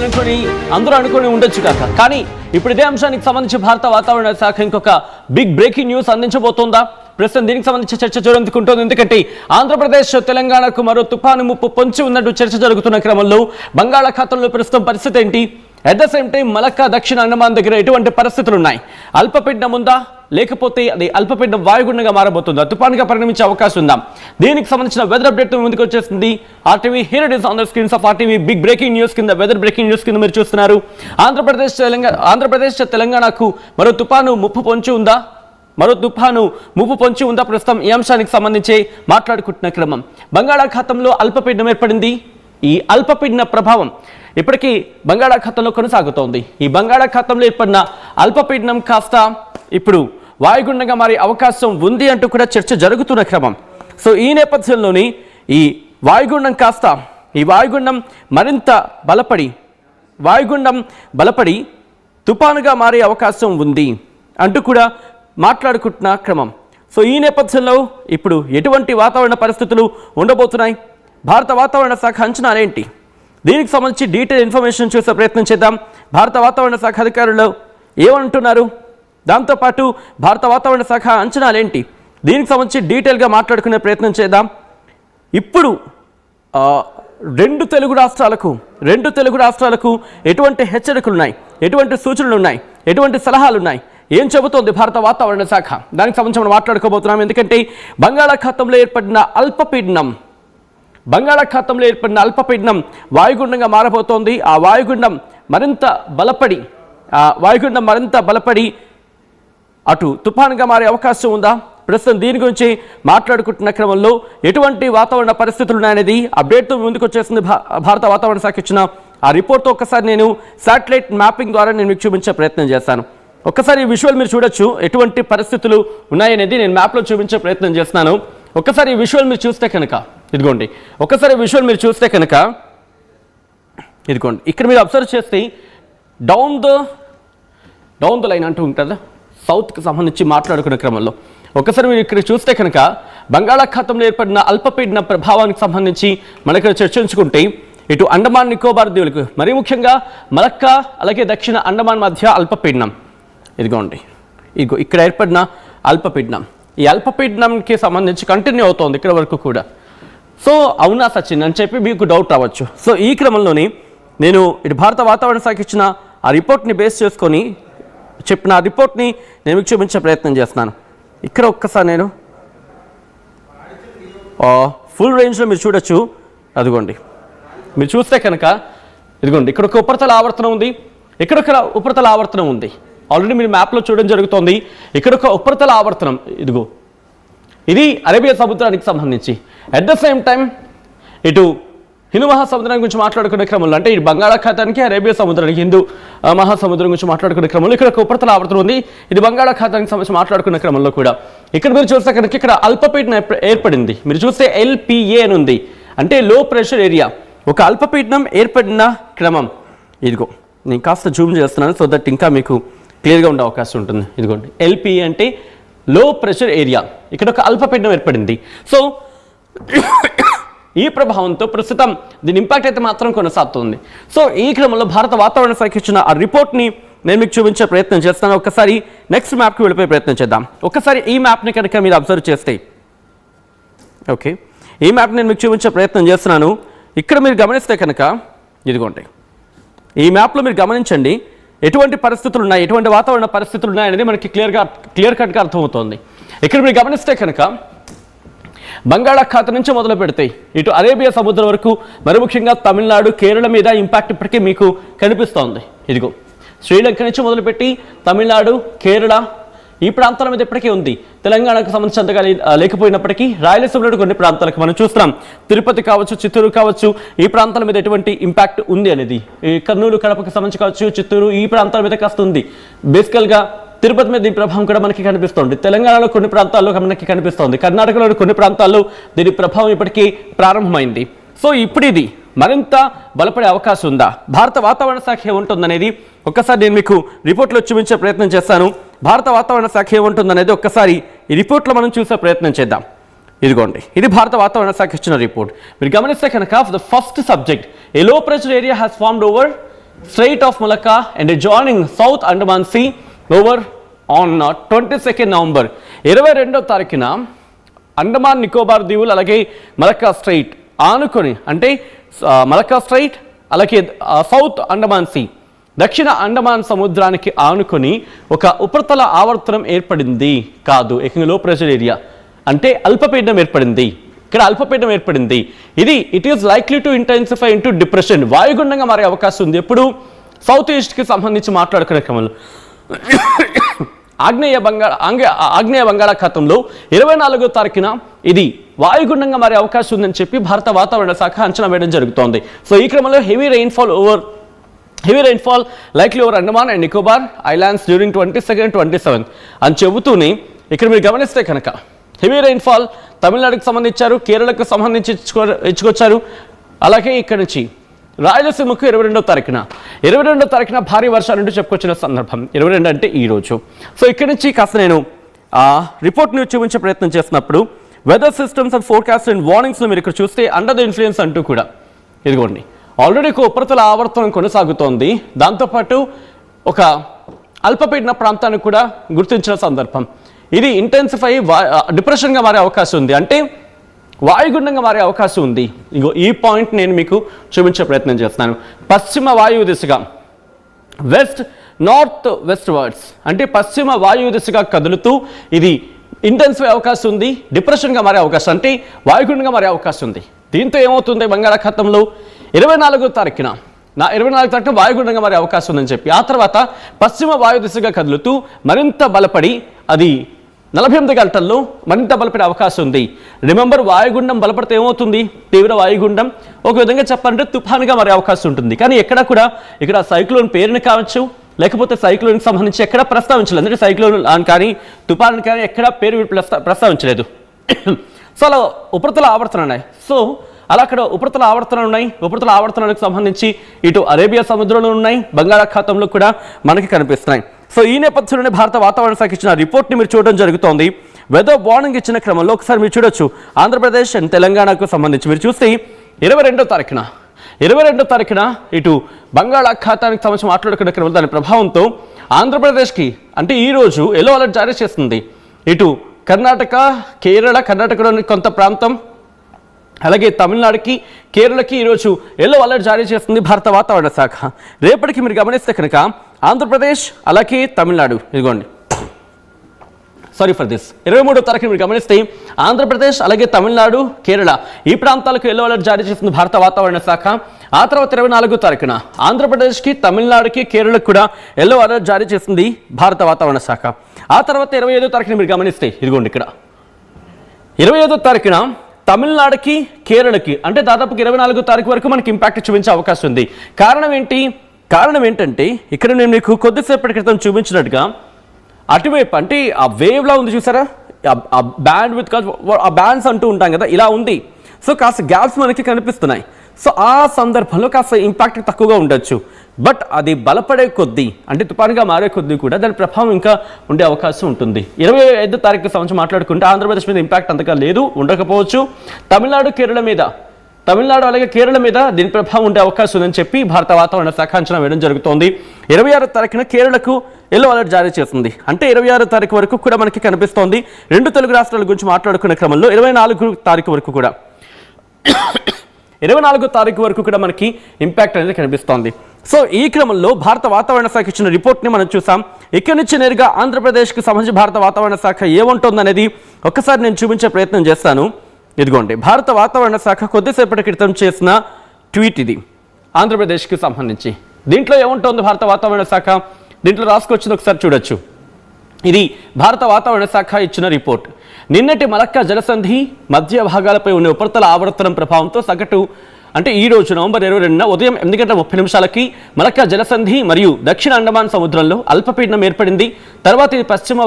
అందరూ అనుకుని ఉండొచ్చు కాక, కానీ ఇప్పుడు ఇదే అంశానికి సంబంధించి భారత వాతావరణ శాఖ ఇంకొక బిగ్ బ్రేకింగ్ న్యూస్ అందించబోతోందా? ప్రస్తుతం దీనికి సంబంధించి చర్చ జరుగుతుంటుంది. ఎందుకంటే ఆంధ్రప్రదేశ్ తెలంగాణకు మరో తుఫాను ముప్పు పొంచి ఉన్నట్టు చర్చ జరుగుతున్న క్రమంలో బంగాళాఖాతంలో ప్రస్తుతం పరిస్థితి ఏంటి? At the same time Malacca దక్షిణ అండమాన్ దగ్గర ఎటువంటి పరిస్థితులు ఉన్నాయి? అల్పపీడనం ఉందా, లేకపోతే అది అల్పపీడనం వాయుగుండంగా మారబోతుందా, తుఫానుగా పరిణమించే అవకాశం ఉందా? దీనికి సంబంధించిన వెదర్ అప్డేట్ ముందుకు వచ్చేసింది RTV. Here it is on the screens of RTV. Big breaking news కింద, వెదర్ బ్రేకింగ్ న్యూస్ కింద మీరు చూస్తున్నారు. ఆంధ్రప్రదేశ్ తెలంగాణకు మరో తుఫాను ముప్పు పొంచి ఉందా? ప్రస్తుతం ఈ అంశానికి సంబంధించి మాట్లాడుకుంటున్న క్రమం. బంగాళాఖాతంలో అల్పపీడనం ఏర్పడింది. ఈ అల్పపీడన ప్రభావం ఇప్పటికీ బంగాళాఖాతంలో కొనసాగుతోంది. ఈ బంగాళాఖాతంలో ఏర్పడిన అల్పపీడనం కాస్త ఇప్పుడు వాయుగుండంగా మారే అవకాశం ఉంది అంటూ కూడా చర్చ జరుగుతున్న క్రమం. సో ఈ నేపథ్యంలోని ఈ వాయుగుండం మరింత బలపడి తుపానుగా మారే అవకాశం ఉంది అంటూ కూడా మాట్లాడుకుంటున్న క్రమం. సో ఈ నేపథ్యంలో ఇప్పుడు ఎటువంటి వాతావరణ పరిస్థితులు ఉండబోతున్నాయి? భారత వాతావరణ శాఖ అంచనాలేంటి? దీనికి సంబంధించి డీటెయిల్ ఇన్ఫర్మేషన్ చూసే ప్రయత్నం చేద్దాం. భారత వాతావరణ శాఖ అధికారులు ఏమంటున్నారు, దాంతోపాటు భారత వాతావరణ శాఖ అంచనాలేంటి, దీనికి సంబంధించి డీటెయిల్గా మాట్లాడుకునే ప్రయత్నం చేద్దాం. ఇప్పుడు రెండు తెలుగు రాష్ట్రాలకు ఎటువంటి హెచ్చరికలు ఉన్నాయి, ఎటువంటి సూచనలు ఉన్నాయి, ఎటువంటి సలహాలు ఉన్నాయి, ఏం చెబుతోంది భారత వాతావరణ శాఖ? దానికి సంబంధించి మనం మాట్లాడుకోబోతున్నాం. ఎందుకంటే బంగాళాఖాతంలో ఏర్పడిన అల్పపీడనం వాయుగుండంగా మారబోతోంది. ఆ వాయుగుండం మరింత బలపడి అటు తుఫానుగా మారే అవకాశం ఉందా? ప్రస్తుతం దీని గురించి మాట్లాడుకుంటున్న క్రమంలో ఎటువంటి వాతావరణ పరిస్థితులు ఉన్నాయనేది అప్డేట్తో ముందుకు వచ్చేసింది భారత వాతావరణ శాఖ ఇచ్చిన ఆ రిపోర్ట్తో ఒక్కసారి నేను శాటిలైట్ మ్యాపింగ్ ద్వారా నేను మీకు చూపించే ప్రయత్నం చేస్తాను. ఒక్కసారి ఈ విజువల్ మీరు చూడొచ్చు, ఎటువంటి పరిస్థితులు ఉన్నాయనేది నేను మ్యాప్లో చూపించే ప్రయత్నం చేస్తున్నాను. ఒక్కసారి ఈ విజువల్ మీరు చూస్తే కనుక ఇదిగోండి, ఇక్కడ మీరు అబ్జర్వ్ చేస్తే డౌన్ ద లైన్ అంటూ ఉంటుంది సౌత్కి సంబంధించి మాట్లాడుకునే క్రమంలో. ఒకసారి మీరు ఇక్కడ చూస్తే కనుక బంగాళాఖాతంలో ఏర్పడిన అల్పపీడన ప్రభావానికి సంబంధించి మనం ఇక్కడ చర్చించుకుంటే ఇటు అండమాన్ నికోబార్ దీవులకు, మరీ ముఖ్యంగా మలక్కా అలాగే దక్షిణ అండమాన్ మధ్య అల్పపీడనం ఇక్కడ ఏర్పడిన అల్పపీడనం. ఈ అల్పపీడనంకి సంబంధించి కంటిన్యూ అవుతోంది ఇక్కడ వరకు కూడా. సో అవునా సచిన్ అని చెప్పి మీకు డౌట్ రావచ్చు. సో ఈ క్రమంలోని నేను ఇటు భారత వాతావరణ శాఖ ఇచ్చిన ఆ రిపోర్ట్ని బేస్ చేసుకొని చెప్పిన ఆ రిపోర్ట్ని నేను మీకు చూపించే ప్రయత్నం చేస్తున్నాను. ఇక్కడ ఒక్కసారి నేను ఫుల్ రేంజ్లో మీరు చూడొచ్చు. అదిగోండి, మీరు చూస్తే కనుక ఇదిగోండి, ఇక్కడ ఒక ఉపరితల ఆవర్తనం ఉంది, ఇక్కడ ఒక ఉపరితల ఆవర్తనం ఉంది. ఆల్రెడీ మీరు మ్యాప్లో చూడడం జరుగుతోంది. ఇక్కడ ఒక ఉపరితల ఆవర్తనం, ఇది అరేబియా సముద్రానికి సంబంధించి. అట్ ద సేమ్ టైం ఇటు హిందూ మహాసముద్రం గురించి మాట్లాడుకునే క్రమంలో, అంటే ఇటు బంగాళాఖాతానికి అరేబియా సముద్రానికి హిందూ మహాసముద్రం గురించి మాట్లాడుకునే క్రమంలో ఇక్కడ ఒక ఉపరితల ఆవర్తనం ఉంది. ఇది బంగాళాఖాతానికి సంబంధించి మాట్లాడుకునే క్రమంలో కూడా ఇక్కడ మీరు చూస్తే కనుక ఇక్కడ అల్పపీడనం ఏర్పడింది. మీరు చూస్తే LPA అని ఉంది, అంటే లో ప్రెషర్ ఏరియా. ఒక అల్పపీడనం ఏర్పడిన క్రమం ఇదిగో, నేను కాస్త జూమ్ చేస్తున్నాను సో దట్ ఇంకా మీకు క్లియర్గా ఉండే అవకాశం ఉంటుంది. ఇదిగోండి, LPA అంటే లో ప్రెషర్ ఏరియా. ఇక్కడ ఒక అల్పపీడనం ఏర్పడింది. సో ఈ ప్రభావంతో ప్రస్తుతం దీని ఇంపాక్ట్ అయితే మాత్రం కొనసాగుతుంది. సో ఈ క్రమంలో భారత వాతావరణ శాఖ ఇచ్చిన ఆ రిపోర్ట్ని నేను మీకు చూపించే ప్రయత్నం చేస్తాను. ఒక్కసారి నెక్స్ట్ మ్యాప్కి వెళ్ళిపోయే ప్రయత్నం చేద్దాం. ఒక్కసారి ఈ మ్యాప్ని కనుక మీరు అబ్జర్వ్ చేస్తే, ఓకే, ఈ మ్యాప్ని నేను మీకు చూపించే ప్రయత్నం చేస్తున్నాను. ఇక్కడ మీరు గమనిస్తే కనుక ఇదిగోండి, ఈ మ్యాప్లో మీరు గమనించండి ఎటువంటి పరిస్థితులు ఉన్నాయి, ఎటువంటి వాతావరణ పరిస్థితులు ఉన్నాయనేది మనకి క్లియర్ కట్గా అర్థమవుతోంది. ఇక్కడ మీరు గమనిస్తే కనుక బంగాళాఖాతం నుంచి మొదలు పెడితే ఇటు అరేబియా సముద్రం వరకు, మరి ముఖ్యంగా తమిళనాడు, కేరళ మీద ఇంపాక్ట్ ఇప్పటికీ మీకు కనిపిస్తోంది. ఇదిగో శ్రీలంక నుంచి మొదలుపెట్టి తమిళనాడు, కేరళ ఈ ప్రాంతాల మీద ఇప్పటికీ ఉంది. తెలంగాణకు సంబంధించి అంతగా లేకపోయినప్పటికీ రాయలసీమలో కొన్ని ప్రాంతాలకు మనం చూస్తున్నాం. తిరుపతి కావచ్చు, చిత్తూరు కావచ్చు, ఈ ప్రాంతాల మీద ఎటువంటి ఇంపాక్ట్ ఉంది అనేది, కర్నూలు, కడపకు సంబంధించి కావచ్చు, చిత్తూరు ఈ ప్రాంతాల మీద కాస్త ఉంది. బేసికల్గా తిరుపతి మీద దీని ప్రభావం కూడా మనకి కనిపిస్తోంది. తెలంగాణలో కొన్ని ప్రాంతాల్లో మనకి కనిపిస్తోంది. కర్ణాటకలో కొన్ని ప్రాంతాల్లో దీని ప్రభావం ఇప్పటికీ ప్రారంభమైంది. సో ఇప్పుడు ఇది మరింత బలపడే అవకాశం ఉందా? భారత వాతావరణ శాఖ ఏముంటుందనేది ఒక్కసారి నేను మీకు రిపోర్ట్లో చూపించే ప్రయత్నం చేస్తాను. భారత వాతావరణ శాఖ ఏముంటుందనేది ఒక్కసారి ఈ రిపోర్ట్లో మనం చూసే ప్రయత్నం చేద్దాం. ఇదిగోండి, ఇది భారత వాతావరణ శాఖ ఇచ్చిన రిపోర్ట్. మీరు గమనిస్తే కనుక ద ఫస్ట్ సబ్జెక్ట్, ఏ లో pressure area has formed over Strait of Malacca and adjoining South Andaman Sea over on 22nd November 22వ తారీఖున అండమాన్ నికోబార్ దీవులు అలాగే మలక్కా స్ట్రైట్ ఆనుకొని అంటే మలక్కా స్ట్రైట్ అలాగే సౌత్ అండమాన్ సీ దక్షిణ అండమాన్ సముద్రానికి ఆనుకొని ఒక ఉపరితల ఆవర్తనం ఏర్పడింది కాదు ఏకంగా లో ప్రెషర్ ఏరియా అంటే అల్పపీడనం ఏర్పడింది ఇక్కడ అల్పపీడనం ఏర్పడింది ఇది it is likely to intensify into depression వాయుగుండంగా మారే అవకాశం ఉంది ఎప్పుడు సౌత్ ఈస్ట్కి సంబంధించి మాట్లాడుకునే క్రమంలో ఆగ్నేయ బంగాళాఖాతంలో 24వ తారీఖున ఇది వాయుగుండంగా మారే అవకాశం ఉందని చెప్పి భారత వాతావరణ శాఖ అంచనా వేయడం జరుగుతోంది సో ఈ క్రమంలో heavy rainfall likely over Andaman and Nicobar islands during 22nd, 27th అని చెబుతూనే ఇక్కడ మీరు గమనిస్తే కనుక హెవీ రైన్ఫాల్ తమిళనాడుకు సంబంధించారు, కేరళకు సంబంధించి ఇచ్చుకొచ్చారు. అలాగే ఇక్కడ నుంచి రాయలసీమకు 22వ తారీఖున భారీ వర్షాలు చెప్పుకొచ్చిన సందర్భం 22 అంటే ఈ రోజు. సో ఇక్కడ నుంచి కాస్త నేను రిపోర్ట్ని చూపించే ప్రయత్నం చేస్తున్నప్పుడు weather systems and forecast and వార్నింగ్స్లో మీరు ఇక్కడ చూస్తే అండర్ ద ఇన్ఫ్లుయెన్స్ అంటూ కూడా ఇదిగోండి ఆల్రెడీ ఒక ఉపరితల ఆవర్తనం కొనసాగుతోంది. దాంతోపాటు ఒక అల్పపీడన ప్రాంతాన్ని కూడా గుర్తించిన సందర్భం. ఇది ఇంటెన్సిఫై డిప్రెషన్గా మారే అవకాశం ఉంది అంటే వాయుగుండంగా మారే అవకాశం ఉంది. ఇగో ఈ పాయింట్ నేను మీకు చూపించే ప్రయత్నం చేస్తున్నాను. పశ్చిమ వాయువు దిశగా వెస్ట్ నార్త్ వెస్ట్ వర్డ్స్ అంటే పశ్చిమ వాయువు దిశగా కదులుతూ ఇది ఇంటెన్సిఫై అవకాశం ఉంది, డిప్రెషన్గా మారే అవకాశం అంటే వాయుగుండంగా మారే అవకాశం ఉంది. దీంతో ఏమవుతుంది బంగాళాఖాతంలో 24వ తారీఖున వాయుగుండంగా మారే అవకాశం ఉందని చెప్పి ఆ తర్వాత పశ్చిమ వాయు దిశగా కదులుతూ మరింత బలపడి అది 48 గంటల్లో మరింత బలపడే అవకాశం ఉంది. రిమెంబర్ వాయుగుండం బలపడితే ఏమవుతుంది తీవ్ర వాయుగుండం ఒక విధంగా చెప్పాలంటే తుఫానుగా మారే అవకాశం ఉంటుంది. కానీ ఎక్కడ కూడా ఇక్కడ సైక్లోన్ పేరుని కావచ్చు లేకపోతే సైక్లోన్కి సంబంధించి ఎక్కడ ప్రస్తావించలేదు. ఎందుకంటే సైక్లోన్ కానీ తుఫాను కానీ ఎక్కడ పేరు ప్రస్తావించలేదు. సో అలా ఉపరితల ఆవర్తనాలు ఉన్నాయి. సో అలా అక్కడ ఉపరితల ఆవర్తనాలు ఉన్నాయి. ఉపరితల ఆవర్తనాలకు సంబంధించి ఇటు అరేబియా సముద్రంలో ఉన్నాయి, బంగాళాఖాతంలో కూడా మనకి కనిపిస్తున్నాయి. సో ఈ నేపథ్యంలోనే భారత వాతావరణ శాఖ ఇచ్చిన రిపోర్ట్ని మీరు చూడడం జరుగుతోంది. వెదర్ వార్నింగ్ ఇచ్చిన క్రమంలో ఒకసారి మీరు చూడొచ్చు ఆంధ్రప్రదేశ్ అండ్ తెలంగాణకు సంబంధించి మీరు చూస్తే 22వ తారీఖున ఇటు బంగాళాఖాతానికి సంబంధించి మాట్లాడుకునే క్రమంలో దాని ప్రభావంతో ఆంధ్రప్రదేశ్కి అంటే ఈ రోజు ఎల్లో అలర్ట్ జారీ చేస్తుంది. ఇటు కర్ణాటక, కేరళ, కర్ణాటకలోని కొంత ప్రాంతం అలాగే తమిళనాడుకి, కేరళకి ఈరోజు ఎల్లో అలర్ట్ జారీ చేస్తుంది భారత వాతావరణ శాఖ. రేపటికి మీరు గమనిస్తే కనుక ఆంధ్రప్రదేశ్ అలాగే తమిళనాడు ఇదిగోండి 23వ తారీఖున మీరు గమనిస్తే ఆంధ్రప్రదేశ్ అలాగే తమిళనాడు, కేరళ ఈ ప్రాంతాలకు ఎల్లో అలర్ట్ జారీ చేస్తుంది భారత వాతావరణ శాఖ. ఆ తర్వాత 24వ తారీఖున ఆంధ్రప్రదేశ్కి, తమిళనాడుకి, కేరళకు కూడా ఎల్లో అలర్ట్ జారీ చేస్తుంది భారత వాతావరణ శాఖ. ఆ తర్వాత 25వ తారీఖున మీరు గమనిస్తే ఇదిగోండి ఇక్కడ 25వ తారీఖున తమిళనాడుకి, కేరళకి అంటే దాదాపు 24వ తారీఖు వరకు మనకి ఇంపాక్ట్ చూపించే అవకాశం ఉంది. కారణం ఏంటంటే ఇక్కడ నేను మీకు కొద్దిసేపటి క్రితం చూపించినట్టుగా అటువైపు అంటే ఆ వేవ్లా ఉంది చూసారా, ఆ బ్యాండ్ విత్ ఆ బ్యాండ్స్ అంటూ ఉంటాం కదా ఇలా ఉంది. సో కాస్త గ్యాప్స్ మనకి కనిపిస్తున్నాయి. సో ఆ సందర్భంలో కాస్త ఇంపాక్ట్ తక్కువగా ఉండొచ్చు. బట్ అది బలపడే కొద్దీ అంటే తుఫానుగా మారే కొద్దీ కూడా దాని ప్రభావం ఇంకా ఉండే అవకాశం ఉంటుంది. 25వ తారీఖు సంబంధించి మాట్లాడుకుంటే ఆంధ్రప్రదేశ్ మీద ఇంపాక్ట్ అంతగా లేదు, ఉండకపోవచ్చు. తమిళనాడు అలాగే కేరళ మీద దీని ప్రభావం ఉండే అవకాశం ఉందని చెప్పి భారత వాతావరణ శాఖ అంచనా వేయడం జరుగుతోంది. 26వ తారీఖున కేరళకు ఎల్లో అలర్ట్ జారీ చేస్తుంది. అంటే 26వ తారీఖు వరకు కూడా మనకి కనిపిస్తోంది. 2 తెలుగు రాష్ట్రాల గురించి మాట్లాడుకునే క్రమంలో 24వ తారీఖు వరకు కూడా మనకి ఇంపాక్ట్ అనేది కనిపిస్తోంది. సో ఈ క్రమంలో భారత వాతావరణ శాఖ ఇచ్చిన రిపోర్ట్ని మనం చూసాం. ఇక్కడి నుంచి నేరుగా ఆంధ్రప్రదేశ్కి సంబంధించి భారత వాతావరణ శాఖ ఏముంటుందనేది ఒక్కసారి నేను చూపించే ప్రయత్నం చేస్తాను. ఇదిగోండి భారత వాతావరణ శాఖ కొద్దిసేపటి క్రితం చేసిన ట్వీట్ ఇది ఆంధ్రప్రదేశ్కి సంబంధించి. దీంట్లో ఏముంటుంది భారత వాతావరణ శాఖ దీంట్లో రాసుకొచ్చింది ఒకసారి చూడొచ్చు. ఇది భారత వాతావరణ శాఖ ఇచ్చిన రిపోర్ట్. నిన్నటి మలక్కా జలసంధి మధ్య భాగాలపై ఉన్న ఉపరితల ఆవర్తనం ప్రభావంతో సగటు అంటే ఈ రోజు నవంబర్ 22న ఉదయం 8:30 మలక్కా జలసంధి మరియు దక్షిణ అండమాన్ సముద్రంలో అల్పపీడనం ఏర్పడింది. తర్వాత ఇది పశ్చిమ